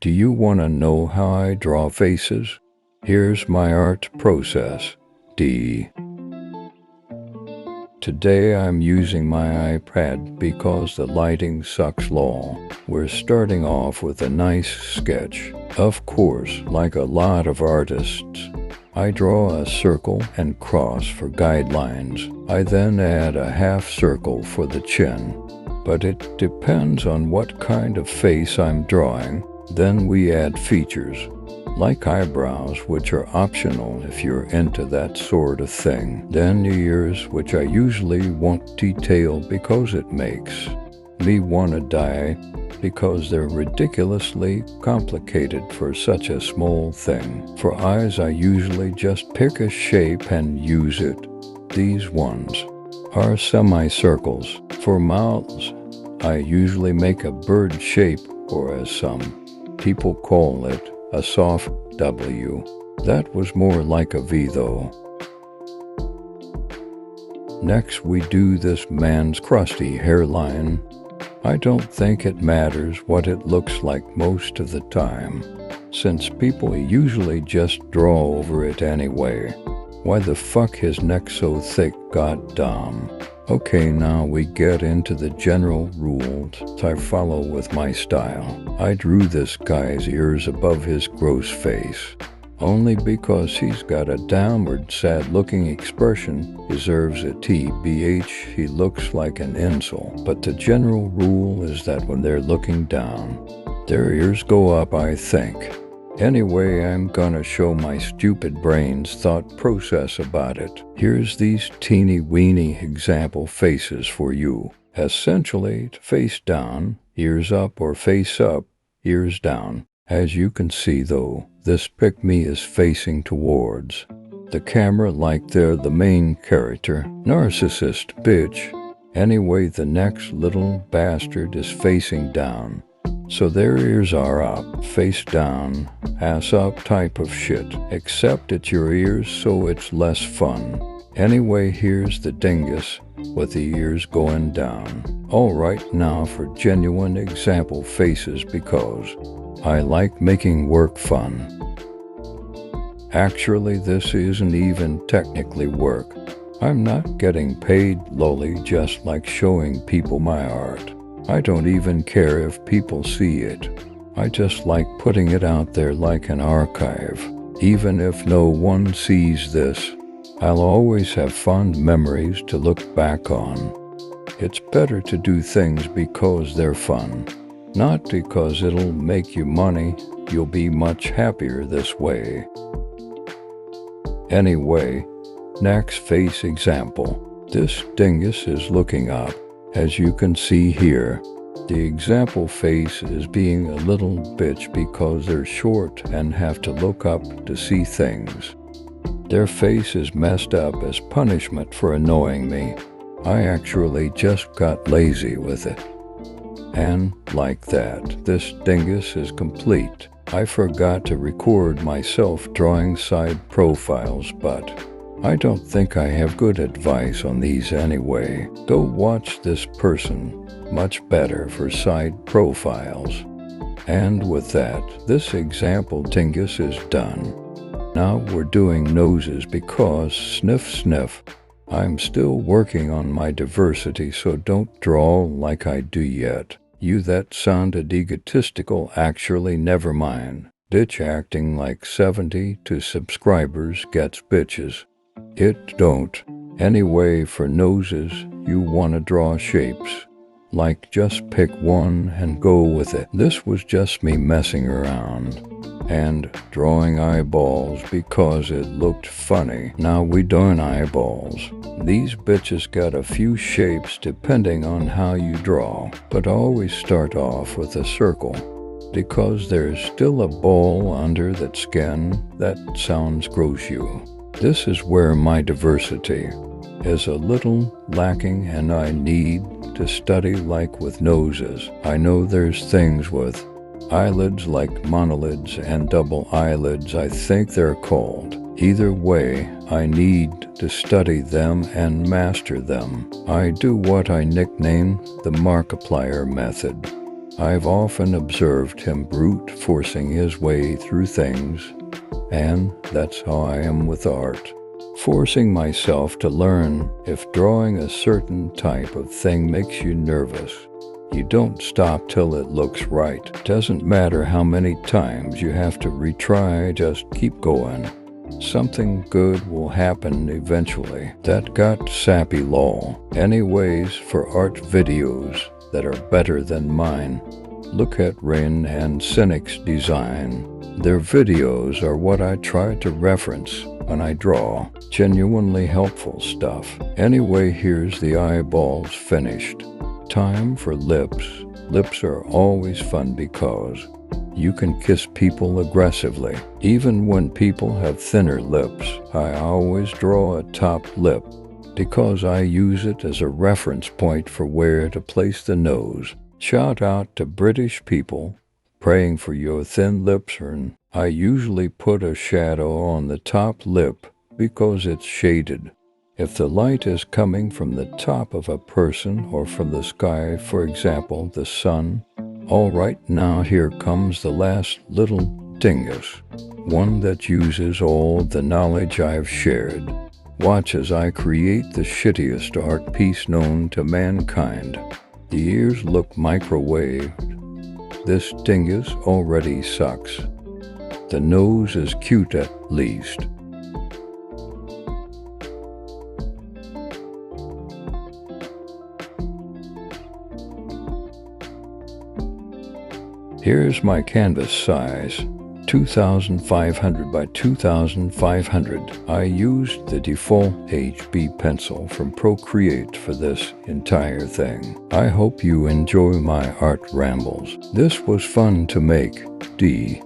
Do you want to know how I draw faces? Here's my art process. D. Today I'm using my iPad because the lighting sucks lol. We're starting off with a nice sketch. Of course, like a lot of artists, I draw a circle and cross for guidelines. I then add a half circle for the chin. But it depends on what kind of face I'm drawing. Then we add features, like eyebrows, which are optional if you're into that sort of thing. Then ears, which I usually won't detail because it makes me want to die, because they're ridiculously complicated for such a small thing. For eyes, I usually just pick a shape and use it. These ones are semicircles. For mouths, I usually make a bird shape, or as some people call it, a soft W. That was more like a V though. Next we do this man's crusty hairline. I don't think it matters what it looks like most of the time, since people usually just draw over it anyway. Why the fuck his neck so thick, goddamn? Okay, now we get into the general rules I follow with my style. I drew this guy's ears above his gross face, only because he's got a downward sad-looking expression deserves a TBH. He looks like an insult. But the general rule is that when they're looking down, their ears go up, I think. Anyway, I'm gonna show my stupid brain's thought process about it. Here's these teeny-weeny example faces for you. Essentially, face down, ears up, or face up, ears down. As you can see though, this pick-me is facing towards the camera like they're the main character. Narcissist, bitch. Anyway, the next little bastard is facing down, so their ears are up, face down, ass up type of shit. Except it's your ears, so it's less fun. Anyway, here's the dingus with the ears going down. Alright, now for genuine example faces, because I like making work fun. Actually, this isn't even technically work. I'm not getting paid lolly, just like showing people my art. I don't even care if people see it. I just like putting it out there like an archive. Even if no one sees this, I'll always have fond memories to look back on. It's better to do things because they're fun, not because it'll make you money. You'll be much happier this way. Anyway, next face example. This dingus is looking up. As you can see here, the example face is being a little bitch because they're short and have to look up to see things. Their face is messed up as punishment for annoying me. I actually just got lazy with it. And like that, this dingus is complete. I forgot to record myself drawing side profiles, but I don't think I have good advice on these anyway. Go watch this person. Much better for side profiles. And with that, this example dingus is done. Now we're doing noses because sniff sniff. I'm still working on my diversity, so don't draw like I do yet. You that sounded egotistical, actually never mind. Ditch acting like 72 subscribers gets bitches. It don't. Anyway, for noses, you want to draw shapes. Like just pick one and go with it. This was just me messing around and drawing eyeballs because it looked funny. Now we doing eyeballs. These bitches got a few shapes depending on how you draw, but always start off with a circle, because there's still a ball under that skin that sounds gross you. This is where my diversity is a little lacking, and I need to study. Like with noses, I know there's things with eyelids like monolids and double eyelids, I think they're called. Either way, I need to study them and master them. I do what I nickname the Markiplier method. I've often observed him brute forcing his way through things, and that's how I am with art. Forcing myself to learn. If drawing a certain type of thing makes you nervous, you don't stop till it looks right. Doesn't matter how many times you have to retry, just keep going. Something good will happen eventually. That got sappy lol. Anyways, for art videos that are better than mine, look at Rin and Cynic's design. Their videos are what I try to reference when I draw. Genuinely helpful stuff. Anyway, here's the eyeballs finished. Time for lips. Lips are always fun because you can kiss people aggressively. Even when people have thinner lips, I always draw a top lip because I use it as a reference point for where to place the nose. Shout out to British people praying for your thin lips, and I usually put a shadow on the top lip because it's shaded. If the light is coming from the top of a person or from the sky, for example, the sun. All right, now here comes the last little dingus, one that uses all the knowledge I've shared. Watch as I create the shittiest art piece known to mankind. The ears look microwaved. This dingus already sucks. The nose is cute at least. Here's my canvas size, 2500 by 2500. I used the default HB pencil from Procreate for this entire thing. I hope you enjoy my art rambles. This was fun to make. D.